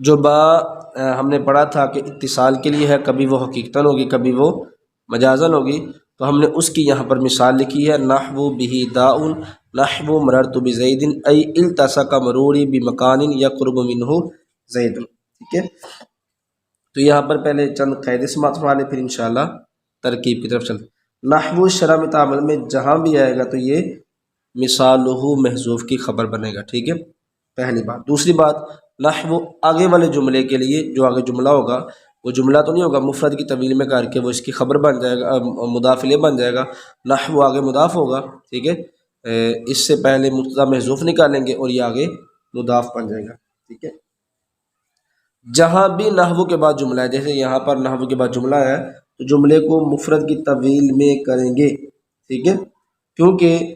جو با ہم نے پڑھا تھا کہ اتصال کے لیے ہے، کبھی وہ حقیقتاً ہوگی کبھی وہ مجازاً ہوگی، تو ہم نے اس کی یہاں پر مثال لکھی ہے، نحو بہ داؤن نحو مررت بزید ای التصق مروری بمکان یقرب منہ زید، ٹھیک ہے۔ تو یہاں پر پہلے چند قاعدے سماعت فرما لیں، پھر انشاءاللہ ترکیب کی طرف چلتے۔ نحو شرح میں تعامل میں جہاں بھی آئے گا تو یہ مثالہ محذوف کی خبر بنے گا، ٹھیک ہے، پہلی بات۔ دوسری بات، نحو آگے والے جملے کے لیے جو آگے جملہ ہوگا وہ جملہ تو نہیں ہوگا مفرد کی طویل میں کر کے وہ اس کی خبر بن جائے گا، مضاف الیہ بن جائے گا، نحو آگے مضاف ہوگا، ٹھیک ہے، اس سے پہلے مبتدا محذوف نکالیں گے اور یہ آگے مضاف بن جائے گا، ٹھیک ہے۔ جہاں بھی نحو کے بعد جملہ ہے، جیسے یہاں پر نحو کے بعد جملہ ہے تو جملے کو مفرد کی طویل میں کریں گے، ٹھیک ہے، کیونکہ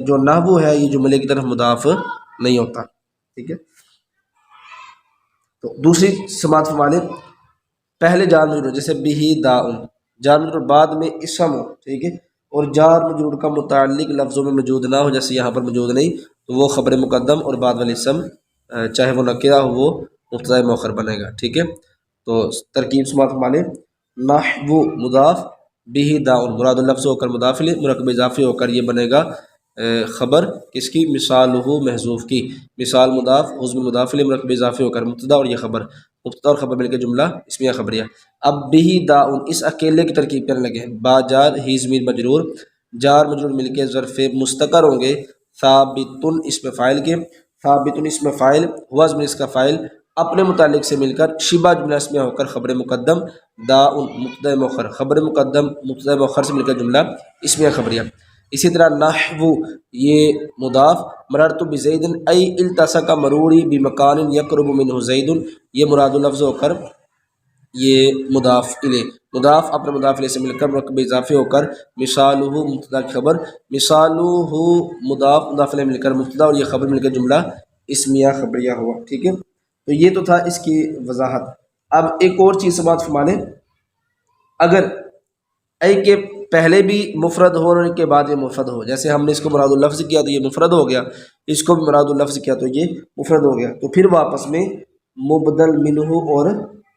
جو نحو ہے یہ جملے کی طرف مضاف نہیں ہوتا، ٹھیک ہے۔ تو دوسری سماعت فرما لیں، پہلے جار مجرور جیسے بہ داؤن، جار مجرور بعد میں اسم ہو، ٹھیک ہے، اور جار مجرور کا متعلق لفظوں میں موجود نہ ہو، جیسے یہاں پر موجود نہیں، تو وہ خبر مقدم اور بعد والی اسم چاہے وہ نکرہ ہو وہ مبتدا مؤخر بنے گا، ٹھیک ہے۔ تو ترکیب سماعت فرما لیں، نحو مضاف بہ داؤن مراد اللفظ ہو کر مضاف الیہ، مرکب اضافی ہو کر یہ بنے گا خبر کس کی، مثالہ محذوف کی، مثال مضاف عضو مضاف الیہ مرکب اضافی ہو کر مبتدا اور یہ خبر، مبتدا اور خبر مل کے جملہ اسمیہ خبریہ۔ اب بہ داؤن اس اکیلے کی ترکیب کرنے لگے ہیں، با جار ہی ضمیر مجرور، جار مجرور مل کے ظرف مستقر ہوں گے، ثابتن اسم فاعل کے، ثابتن اسم فاعل ہوا ضمیر اس کا فاعل اپنے متعلق سے مل کر شبہ جملہ اسمیہ ہو کر خبر مقدم، داؤن مبتدا مؤخر، خبر مقدم مبتدا مؤخر سے مل کر جملہ اسمیہ خبریہ۔ اسی طرح نحو یہ مضاف، مررت بزید ای التصق مروری بمکان یقرب منہ زید، یہ مراد لفظ ہو کر یہ مضاف الیہ، مضاف اپنے مضاف الیہ سے مل کر مرکب اضافی ہو کر مثالہ مبتدا کی خبر، مثالہ مضاف مضاف الیہ مل کر مبتدا اور یہ خبر مل کر جملہ اسمیہ خبریہ ہوا، ٹھیک ہے۔ تو یہ تو تھا اس کی وضاحت۔ اب ایک اور چیز سماعت فرما لیں، اگر اے کے پہلے بھی مفرد ہو اور کے بعد یہ مفرد ہو، جیسے ہم نے اس کو مراد اللفظ کیا تو یہ مفرد ہو گیا، اس کو بھی مراد اللفظ کیا تو یہ مفرد ہو گیا، تو پھر واپس میں مبدل منہ اور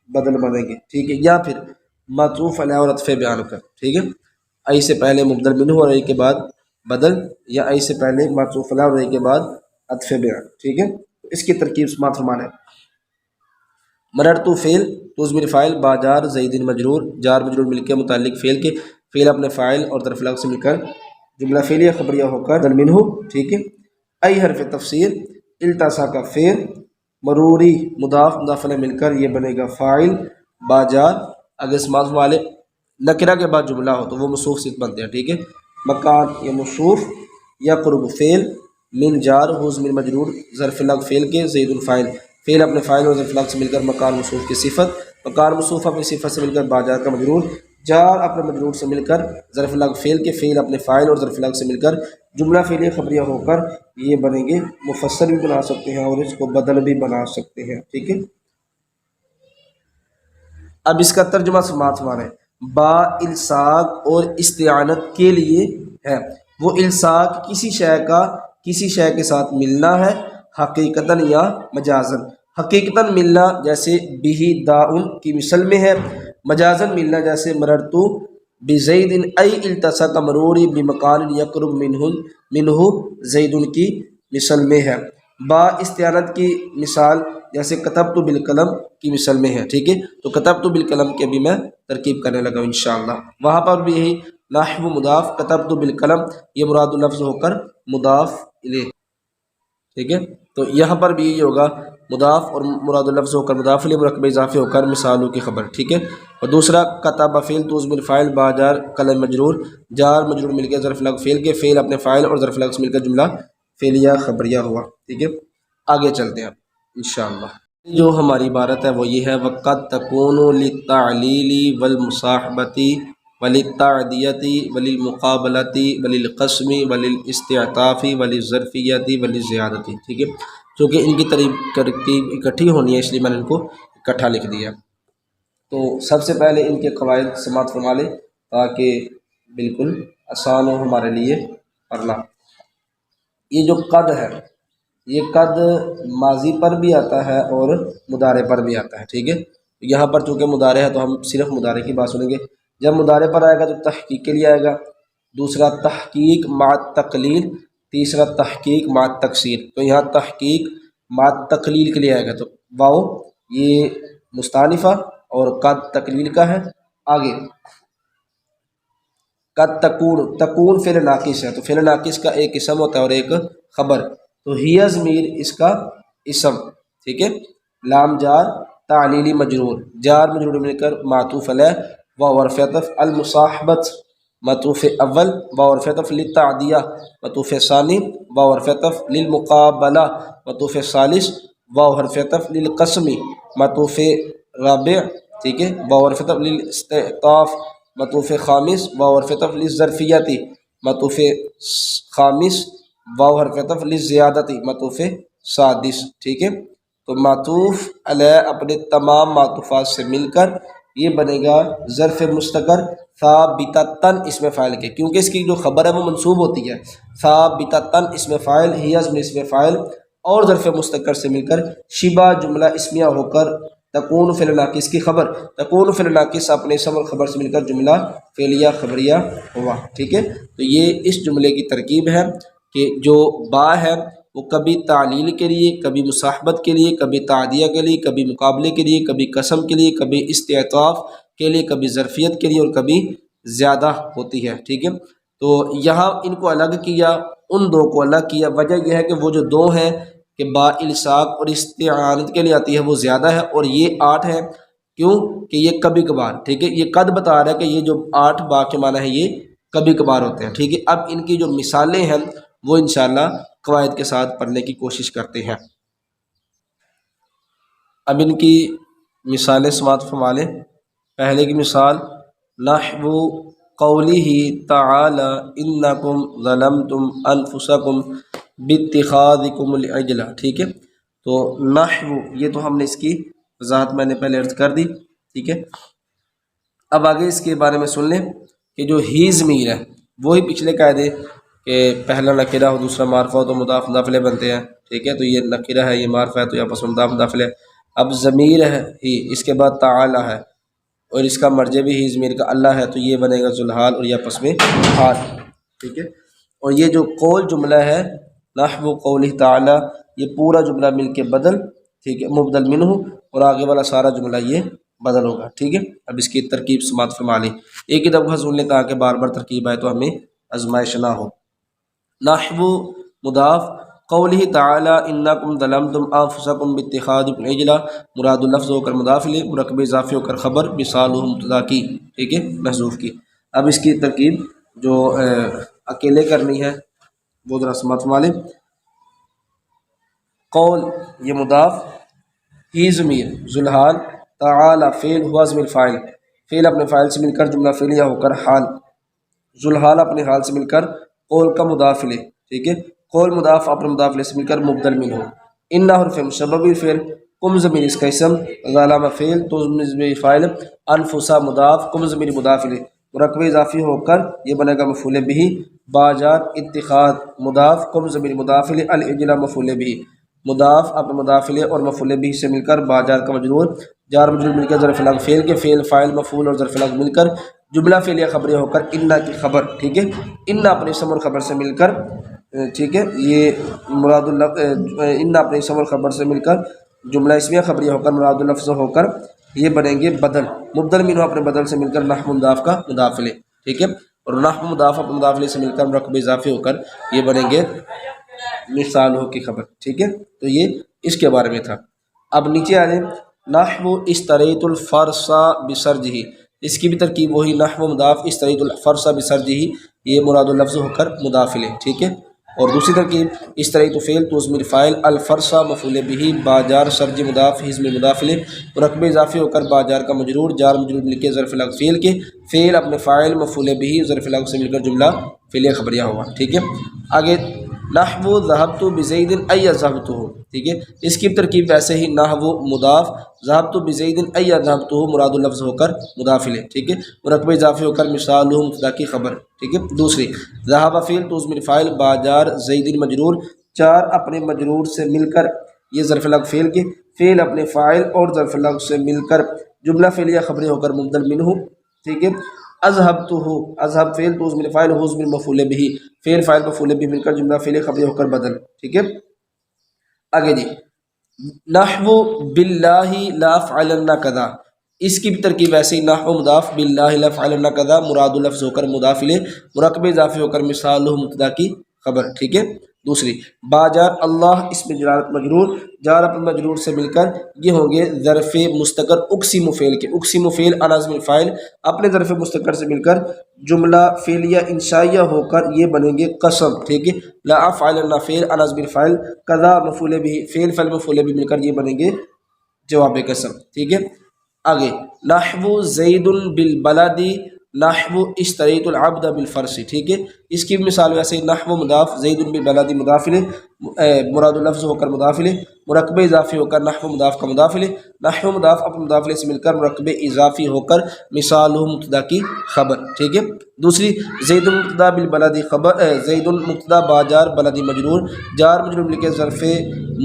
بدل بنیں گے، ٹھیک ہے، یا پھر معطوف علیہ اور عطف بیان کر، ٹھیک ہے، اے سے پہلے مبدل منہ اور اے کے بعد بدل، یا اے سے پہلے معطوف علیہ اور اے کے بعد عطف بیان، ٹھیک ہے۔ اس کی ترکیب سماعت فرمانا ہے، مررت فعل تو ضمیر فاعل با جار زید مجرور، جار مجرور مل کے متعلق فعل کے، فعل اپنے فاعل اور طرف لفظ سے مل کر جملہ فعلیہ خبریہ ہو کر بدل منہ، ٹھیک ہے۔ ای حرف تفسیر، التصق کا فعل، مروری مضاف مضاف الیہ مل کر یہ بنے گا فاعل، با جار اگر سماعت فرما لے نکرہ کے بعد جملہ ہو تو وہ موصوف صفت بنتے ہیں، ٹھیک ہے، مکان یہ موصوف، یقرب فعل، من جار ہو ضمیر مجرور ظرف لفظ فعل کے، زید الفاعل، فعل اپنے فاعل اور ظرف لفظ سے مل کر مکان موصوف کی صفت، مکان موصوف اپنی صفت سے مل کر با جار کا مجرور، جار اپنے مجرور سے مل کر ظرف لفظ فعل کے، فعل اپنے فاعل اور ظرف لفظ سے مل کر جملہ فعلیہ خبریہ ہو کر یہ بنیں گے، مفسر بھی بنا سکتے ہیں اور اس کو بدل بھی بنا سکتے ہیں، ٹھیک ہے۔ اب اس کا ترجمہ سماعت فرمائیں، با الصاق اور استعانت کے لیے ہے، وہ الصاق کسی شے کا کسی شے کے ساتھ ملنا ہے، حقیقتاً یا مجازاً، حقیقتاً ملنا جیسے بہ داؤن کی مثل میں ہے، مجازاً ملنا جیسے مررت بزید ای التصق مروری بمکان یقرب منہ زید کی مثل میں ہے، با استعانت کی مثال جیسے کتبت بالقلم کی مثل میں ہے، ٹھیک ہے۔ تو کتبت بالقلم کے بھی میں ترکیب کرنے لگا ہوں انشاءاللہ، وہاں پر بھی یہی نحو مضاف، کتبت بالقلم یہ مراد اللفظ ہو کر مضاف الیہ، ٹھیک ہے۔ تو یہاں پر بھی یہ ہوگا مضاف اور مراد اللفظ ہو کر مضاف الیہ مرکب اضافی ہو کر مثالوں کی خبر، ٹھیک ہے۔ اور دوسرا کتب فعل تو ضمیر فاعل با جار قلم مجرور، جار مجرور مل کے ظرف لفظ فعل کے، فعل اپنے فاعل اور ظرف لفظ مل کر جملہ فعلیہ خبریہ ہوا، ٹھیک ہے۔ آگے چلتے ہیں انشاءاللہ، جو ہماری عبارت ہے وہ یہ ہے، وقد تکون للتعلیل والمصاحبۃ وللتعدیۃ وللمقابلۃ وللقسم وللاستعطاف وللظرفیۃ وللزیادۃ، ٹھیک ہے، چونکہ ان کی ترکیب اکٹھی ہونی ہے اس لیے میں نے ان کو اکٹھا لکھ دیا۔ تو سب سے پہلے ان کے قواعد سماعت فرما لیں تاکہ بالکل آسان ہو ہمارے لیے پڑھنا۔ یہ جو قد ہے یہ قد ماضی پر بھی آتا ہے اور مضارع پر بھی آتا ہے، ٹھیک ہے۔ یہاں پر چونکہ مضارع ہے تو ہم صرف مضارع کی بات سنیں گے۔ جب مضارع پر آئے گا تو تحقیق کے لیے آئے گا، دوسرا تحقیق مع تقلیل، تیسرا تحقیق مع تکسیر۔ تو یہاں تحقیق مع تقلیل کے لیے آئے گا تو واو یہ مستانفہ اور قد تقلیل کا ہے۔ آگے قد تکون، تکون فعل ناقص ہے تو فعل ناقص کا ایک اسم ہوتا ہے اور ایک خبر، تو ہی ضمیر اس کا اسم، ٹھیک ہے۔ لام جار تعلیلی مجرور، جار مجرور مل کر معطوف علیہ و حرف عطف، المصاحبت معطوف اول و حرف عطف للتعدیہ معطوف ثانی و حرف عطف للمقابلہ معطوف ثالث و حرف عطف للقسم معطوف رابع، ٹھیک ہے، و حرف عطف للاستعطاف معطوف خامس و حرف عطف للظرفیتی معطوف خامس و حرف عطف للزیادتی معطوف سادس، ٹھیک ہے۔ تو معطوف علیہ اپنے تمام معطوفات سے مل کر یہ بنے گا ظرف مستقر ثابتتاً اسم فاعل کے، کیونکہ اس کی جو خبر ہے وہ منصوب ہوتی ہے۔ ثابتتاً اسم فاعل، ہی اسم فاعل اور ظرف مستقر سے مل کر شبہ جملہ اسمیہ ہو کر تکون فعل ناقص کی خبر، تکون فعل ناقص اپنے اسم اور خبر سے مل کر جملہ فعلیہ خبریہ ہوا، ٹھیک ہے۔ تو یہ اس جملے کی ترکیب ہے کہ جو با ہے وہ کبھی تعلیل کے لیے، کبھی مصاحبت کے لیے، کبھی تعدیہ کے لیے، کبھی مقابلے کے لیے، کبھی قسم کے لیے، کبھی استعطاف کے لیے، کبھی ظرفیت کے لیے اور کبھی زیادہ ہوتی ہے، ٹھیک ہے۔ تو یہاں ان کو الگ کیا، ان دو کو الگ کیا، وجہ یہ ہے کہ وہ جو دو ہیں کہ با الصاق اور استعانت کے لیے آتی ہے وہ زیادہ ہے، اور یہ 8 ہے، کیوں کہ یہ کبھی کبھار، ٹھیک ہے۔ یہ قد بتا رہا ہے کہ یہ جو 8 با کے معنی ہے یہ کبھی کبھار ہوتے ہیں، ٹھیک ہے۔ اب ان کی جو مثالیں ہیں وہ انشاءاللہ قواعد کے ساتھ پڑھنے کی کوشش کرتے ہیں۔ اب ان کی مثالیں سماعت فرما لیں۔ پہلے کی مثال نحو قولہ تعالی انکم ظلمتم انفسکم باتخاذکم العجل، ٹھیک ہے۔ تو نحو یہ تو ہم نے اس کی وضاحت میں نے پہلے عرض کر دی، ٹھیک ہے۔ اب آگے اس کے بارے میں سن لیں کہ جو ہی ضمیر ہے وہی پچھلے قاعدے کہ پہلا نکرہ ہو دوسرا معرفہ ہو تو مضاف مضاف الیہ بنتے ہیں، ٹھیک ہے۔ تو یہ نکرہ ہے، یہ معرفہ ہے، تو یہ آپس میں مضاف مضاف الیہ۔ اب ضمیر ہے ہی، اس کے بعد تعالی ہے اور اس کا مرجع بھی ہی ضمیر کا اللہ ہے، تو یہ بنے گا ذوالحال اور یہ آپس میں حال، ٹھیک ہے۔ اور یہ جو قول جملہ ہے نحو قولہ تعالی، یہ پورا جملہ مل کے بدل، ٹھیک ہے، مبدل منہ، اور آگے والا سارا جملہ یہ بدل ہوگا، ٹھیک ہے۔ اب اس کی ترکیب سماعت فرما لیں، ایک ہی دفعہ سن لیں تاکہ بار بار ترکیب آئے تو ہمیں آزمائش نہ ہو۔ نحو مضاف، قولہ تعالی انکم ظلمتم انفسکم باتخاذکم العجل، مراد اللفظ ہو کر مضاف الیہ، مرکب اضافی ہو کر خبر، مثالہ مبتدا کی، ٹھیک ہے، محذوف کی۔ اب اس کی ترکیب جو اکیلے کرنی ہے وہ ذرا سماعت فرما لیں۔ قول یہ مضاف، ہی ضمیر ذوالحال، تعالی فعل ہوا ضمیر فاعل، فعل اپنے فاعل سے مل کر جملہ فعلیہ ہو کر حال، ذوالحال اپنے حال سے مل کر قول کا مضاف الیہ، ٹھیک ہے، قول مضاف اپنے مضاف الیہ سے مل کر مبدل منہ، ان حرف مشبہ فعل، کم ضمیر اس کا اسم، ظلم فعل، تو ضمیر فاعل، انفسا مضاف، کم ضمیر مضاف الیہ، مرکب اضافی ہو کر یہ بنے گا مفعول بہ، باجار اتخاذ مضاف، کم ضمیر مضاف الیہ، العجل مفعول بہ، مضاف اپنے مضاف الیہ اور مفعول بہ سے مل کر باجار کا مجرور، جار مجرور مل کر ظرف لفظ فعل کے فعل فاعل مفعول اور ظرف لفظ مل کر جملہ فعلیہ خبریہ ہو کر انا کی خبر، ٹھیک ہے، انا اپنے اسم اور خبر سے مل کر، ٹھیک ہے، یہ مراد اللفظ، انا اپنے اسم اور خبر سے مل کر جملہ اسمیہ خبریہ ہو کر مراد اللفظ ہو کر یہ بنیں گے بدل، مبدل منہ اپنے بدل سے مل کر نحو مضاف کا مضاف الیہ، ٹھیک ہے، اور نحو مضاف اپنے مضاف الیہ سے مل کر مرکب اضافی ہو کر یہ بنیں گے مثال ہو کی خبر، ٹھیک ہے۔ تو یہ اس کے بارے میں تھا۔ اب نیچے آ جائیں، نحو اشتریت الفرس بسرجہ، اس کی بھی ترکیب وہی، نحو مضاف اشتریت الفرس بسرجہ، یہ مراد اللفظ ہو کر مضاف الیہ، ٹھیک ہے۔ اور دوسری ترکیب اشتریت فعل تو ضمیر فاعل، الفرس مفعول بہ، باجار سرج مضاف، ہی ضمیر مضاف الیہ، مرکب اضافی ہو کر باجار کا مجرور، جار مجرور مل کے ظرف لفظ فعل کے فعل اپنے فاعل مفعول بہ ظرف لفظ سے مل کر جملہ فعلیہ خبریہ ہوا، ٹھیک ہے۔ آگے نحو ذهبت بزید ای ذهبته، ٹھیک ہے، اس کی ترکیب ویسے ہی، نحو مضاف ذهبت بزید ای ذهبته مراد اللفظ ہو کر مضاف الیہ، ٹھیک ہے، مرکب اضافی ہو کر مثالہ مبتدا کی خبر، ٹھیک ہے۔ دوسری ذهب فعل تو ضمیر فاعل، باجار زید مجرور، چار اپنے مجرور سے مل کر، یہ ظرف لگ فعل کے، فعل اپنے فاعل اور ظرف لگ سے مل کر جملہ فعلیہ خبری ہو کر مبدل منہ، ٹھیک ہے۔ اذهبته، اذهب فعل تو من فاعل ہو من مفعول به، فعل فاعل مفعول به مل کر جملہ فعلیہ خبری ہو کر بدل، ٹھیک ہے۔ آگے جی نحو باللہ لا فعلن کذا، اس کی بھی ترکیب ایسی، نحو مضاف باللہ لا فعلن کذا مراد لفظ ہو کر مضاف الیہ، مرکب اضافی ہو کر مثال مبتدا کی خبر، ٹھیک ہے۔ دوسری باجار اللہ اس میں جلالت مجرور، جار اپنے مجرور سے مل کر یہ ہوں گے ظرف مستقر اقسم فعل کے، اقسم فعل انازم الفاعل اپنے ظرف مستقر سے مل کر جملہ فعلیہ انشائیہ ہو کر یہ بنیں گے قسم، ٹھیک ہے۔ لا افعلن فعل انازم الفاعل، قضا مفعول به، فعل فعل مفعول به مل کر یہ بنیں گے جواب قسم، ٹھیک ہے۔ آگے نحو زید بالبلد نحو اشتریت العبد بالفرس، ٹھیک ہے۔ اس کی مثال ویسے نحو مضاف زید بالبلد مضاف الیہ مراد لفظ ہو کر مضاف الیہ، مرکب اضافی ہو کر نحو مضاف کا مضاف الیہ، نحو مضاف اپنے مضاف الیہ سے مل کر مرکب اضافی ہو کر مثال مبتدا کی خبر، ٹھیک ہے۔ دوسری زید مبتدا بالبلد خبر، زید مبتدا باجار بلدی مجرور، جار مجرور مل کے ظرف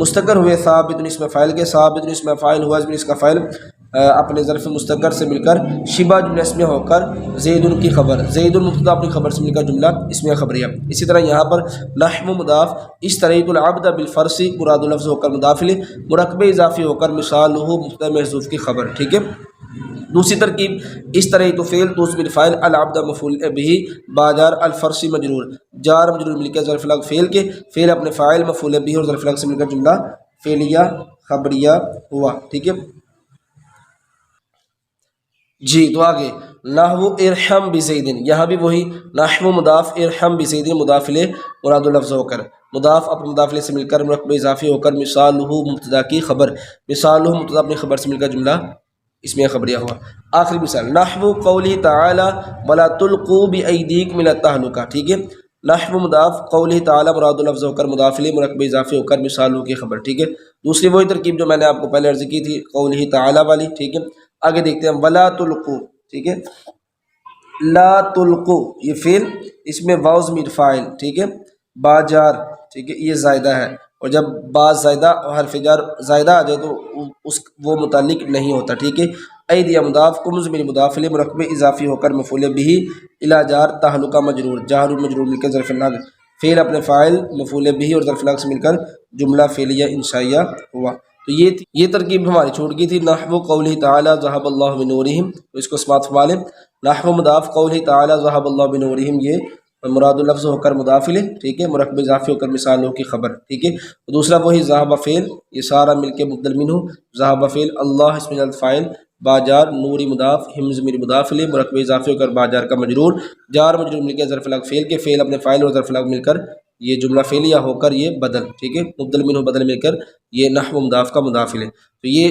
مستقر ہوئے ثابت اسم فاعل کے، ثابت اسم فاعل ہوا اس کا فاعل اپنے ظرف مستقر سے مل کر شبہ جملہ اسمیہ ہو کر زید کی خبر، زید مبتدا اپنی خبر سے مل کر جملہ اسمیہ خبریہ۔ اسی طرح یہاں پر نحو مضاف اشتریت العبد بالفرس مراد لفظ ہو کر مضاف الیہ، مرکب اضافی ہو کر مثالہ مبتدا محذوف کی خبر، ٹھیک ہے۔ دوسری ترکیب اشتریت فعل تو اسم الفاعل العبد مفعول به باجار الفرس مجرور، جار مجرور مل کے ظرف لگ فعل کے، فعل اپنے فاعل مفعول به اور ظرف لگ سے مل کر جملہ فعلیہ خبریہ ہوا، ٹھیک ہے۔ جی تو آگے نحو ارحم بزید، یہاں بھی وہی نحو مضاف ارحم بزید مضاف الیہ مراد لفظ ہو کر مضاف اپنے مضاف الیہ سے مل کر مرکب اضافی ہو کر مثالہ مبتدا کی خبر، مثالہ مبتدا اپنی خبر سے مل کر جملہ اسمیہ خبریہ ہوا۔ آخری مثال نحو قولی تعالی ولا تلقوا بایدیکم الی التہلکہ، ٹھیک ہے۔ نحو مضاف قولی تعالی مراد لفظ ہو کر مضاف الیہ مرکب اضافی ہو کر مثالہ کی خبر، ٹھیک ہے۔ دوسری وہی ترکیب جو میں نے آپ کو پہلے عرض کی تھی قولی تعالی والی، ٹھیک ہے۔ آگے دیکھتے ہیں ولا تلقوا، ٹھیک ہے۔ لا تلقوا یہ فعل، اس میں واو ضمیر فاعل، ٹھیک ہے، باجار، ٹھیک ہے، یہ زائدہ ہے، اور جب با زائدہ حرف جر زائدہ آ جائے تو وہ متعلق نہیں ہوتا، ٹھیک ہے۔ ایدی مضاف کم ضمیر مضاف الیہ مرکب اضافی ہو کر مفعول به الی جار تہلکہ مجرور، جار مجرور مل کر ظرف لگ، فعل اپنے فاعل مفعول به اور ظرف لگ سے مل کر جملہ فعلیہ انشائیہ ہوا۔ تو یہ ترکیب ہماری چھوٹ گئی تھی، نحو قولہ تعالی ذهب اللہ بنورہم، تو اس کو سماعت فرما لیں۔ نحو مضاف قولہ تعالی ذهب اللہ بنورہم یہ مراد لفظ ہو کر مضاف الیہ، ٹھیک ہے، مرکب اضافی ہو کر مثالوں کی خبر، ٹھیک ہے۔ دوسرا وہی ذهب فعل، یہ سارا مل کے مبدل منہ، ذهب فعل اللہ اسم جلد فاعل باجار نوری مضاف ہم ضمیر مضاف الیہ مرکب اضافی ہو کر باجار کا مجرور، جار مجرور مل کے ظرف لگ فعل کے، فعل اپنے فاعل اور ظرف لگ مل کر یہ جملہ فعلیہ ہو کر یہ بدل، ٹھیک ہے، مبدل منہ بدل مل کر یہ نحو مضاف کا مضاف الیہ۔ تو یہ